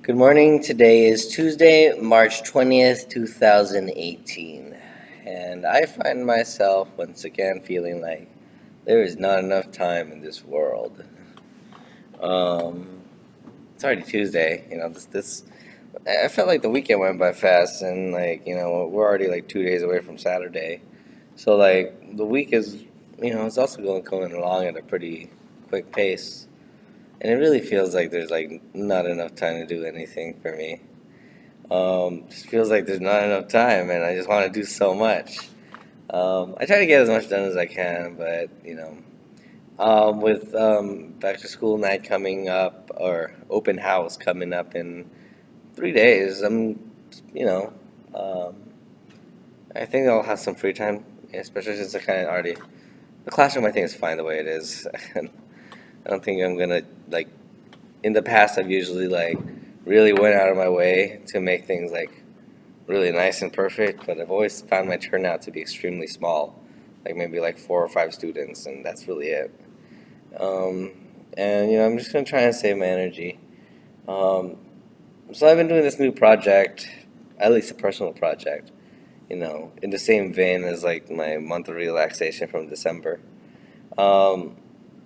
Good morning. Today is Tuesday, March 20th, 2018. And I find myself once again feeling like there is not enough time in this world. Um, it's already Tuesday. I felt like the weekend went by fast, and we're already like 2 days away from Saturday. So like the week is, it's also going along at a pretty quick pace. And it really feels like there's like not enough time to do anything for me. Just feels like there's not enough time, and I just want to do so much. I try to get as much done as I can, but with back to school night coming up or open house coming up in 3 days, you know, um, I think I'll have some free time, especially since I kind of already the classroom. I think is fine the way it is. I don't think I'm gonna like. In the past, I've usually like really went out of my way to make things like really nice and perfect, but I've always found my turnout to be extremely small, like maybe like 4 or 5 students, and that's really it. Um, and I'm just gonna try and save my energy. Um, so I've been doing this new project, at least a personal project, in the same vein as like my month of relaxation from December. Um,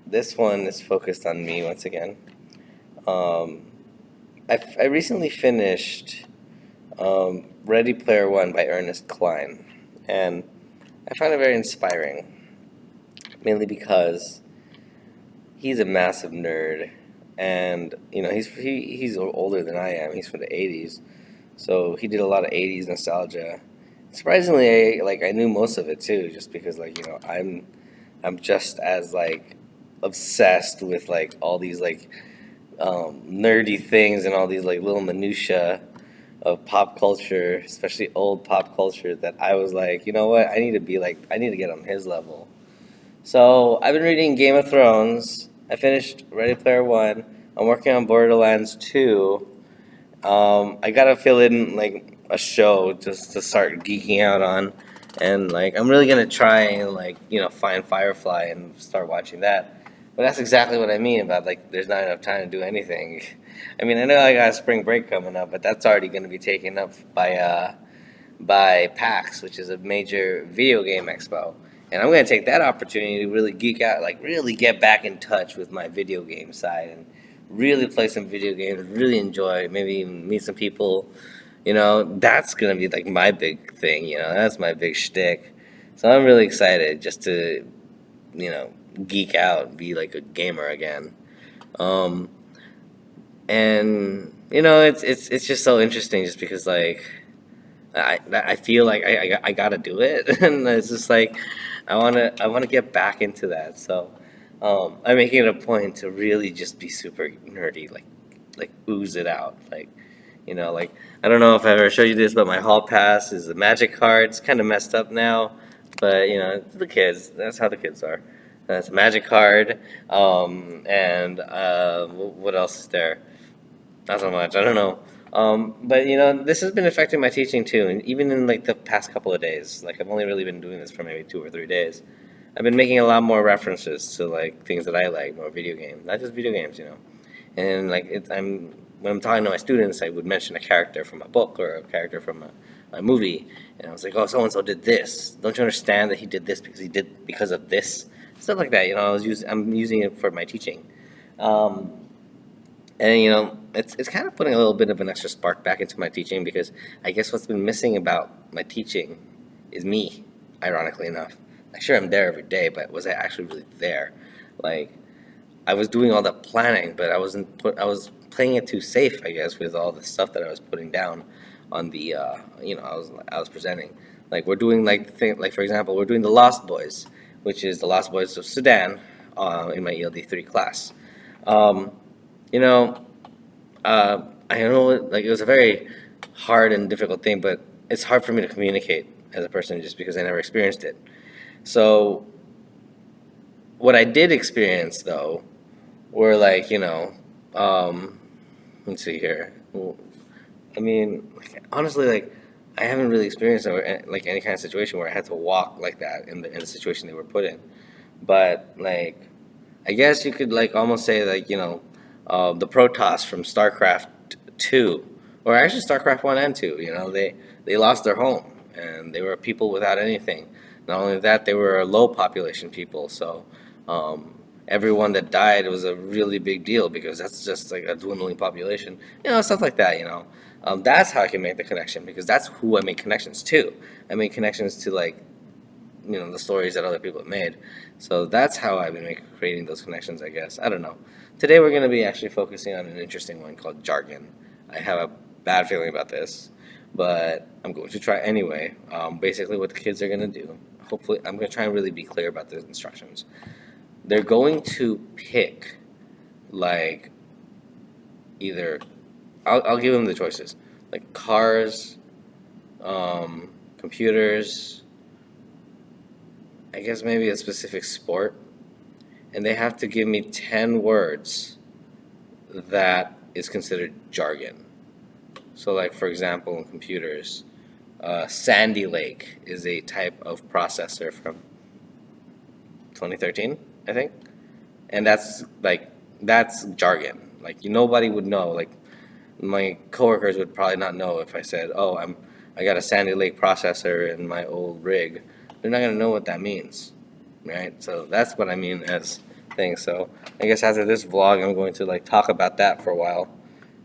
this one is focused on me once again. Um, I recently finished Ready Player One by Ernest Cline, and I find it very inspiring, mainly because he's a massive nerd, and he's older than I am. He's from the '80s, so he did a lot of '80s nostalgia. Surprisingly, I knew most of it too, just because I'm just as like obsessed with like all these like nerdy things and all these like little minutia of pop culture, especially old pop culture, that I was like, you know what, I need to get on his level. So I've been reading Game of Thrones. I finished Ready Player One. I'm working on Borderlands 2. I gotta fill in like a show just to start geeking out on, and like I'm really gonna try and find Firefly and start watching that. But that's exactly what I mean about like there's not enough time to do anything. I mean, I know I got spring break coming up, but that's already gonna be taken up by PAX, which is a major video game expo. And I'm going to take that opportunity to really geek out, like really get back in touch with my video game side and really play some video games, really enjoy, maybe even meet some people. That's going to be like my big thing, that's my big shtick. So I'm really excited just to, geek out, be like a gamer again. Um, and it's just so interesting just because I feel like I gotta do it, and it's just like I wanna get back into that. So I'm making it a point to really just be super nerdy, like ooze it out, like I don't know if I ever showed you this, but my hall pass is a magic card. It's kind of messed up now, but the kids. That's how the kids are. That's a magic card, and what else is there? Not so much. I don't know. But this has been affecting my teaching too, and even in like the past couple of days. Like I've only really been doing this for maybe 2 or 3 days. I've been making a lot more references to like things that I like, more video games, not just video games. And I'm when I'm talking to my students, I would mention a character from a book or a character from a movie, and I was like, oh, so and so did this. Don't you understand that he did this because of this stuff like that? I'm using it for my teaching. Um, and it's kind of putting a little bit of an extra spark back into my teaching because I guess what's been missing about my teaching is me, ironically enough. Like, sure, I'm there every day, but was I actually really there? Like, I was doing all the planning, but I was playing it too safe, I guess, with all the stuff that I was putting down on the I was presenting. Like we're doing like for example, we're doing the Lost Boys, which is the Lost Boys of Sudan, in my ELD 3 class. Um, you know, I know like it was a very hard and difficult thing, but it's hard for me to communicate as a person just because I never experienced it. So what I did experience though were let's see here. Well, I mean, honestly, like I haven't really experienced like any kind of situation where I had to walk like that in the situation they were put in. But I guess you could like almost say like the Protoss from StarCraft 2, or actually StarCraft 1 and 2. They lost their home, and they were people without anything. Not only that, they were low population people, so everyone that died was a really big deal because that's just like a dwindling population. Stuff like that. That's how I can make the connection, because that's who I make connections to. I make connections to, like, the stories that other people have made. So that's how I've been creating those connections, I guess. I don't know. Today we're going to be actually focusing on an interesting one called jargon. I have a bad feeling about this, but I'm going to try anyway. Basically what the kids are going to do, hopefully, I'm going to try and really be clear about the instructions. They're going to pick, like, either, I'll give them the choices, like cars, computers, I guess maybe a specific sport, and they have to give me 10 words that is considered jargon. So, like, for example, in computers, Sandy Lake is a type of processor from 2013, I think, and that's jargon. Like, nobody would know. Like, my coworkers would probably not know if I said, "Oh, I got a Sandy Lake processor in my old rig." They're not gonna know what that means, right? So that's what I mean as things. So I guess after this vlog, I'm going to, like, talk about that for a while,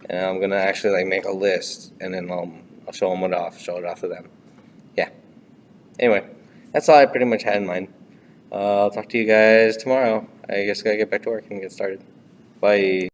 and I'm gonna actually, like, make a list, and then I'll show it off to them. Yeah. Anyway, that's all I pretty much had in mind. I'll talk to you guys tomorrow. I guess I gotta get back to work and get started. Bye.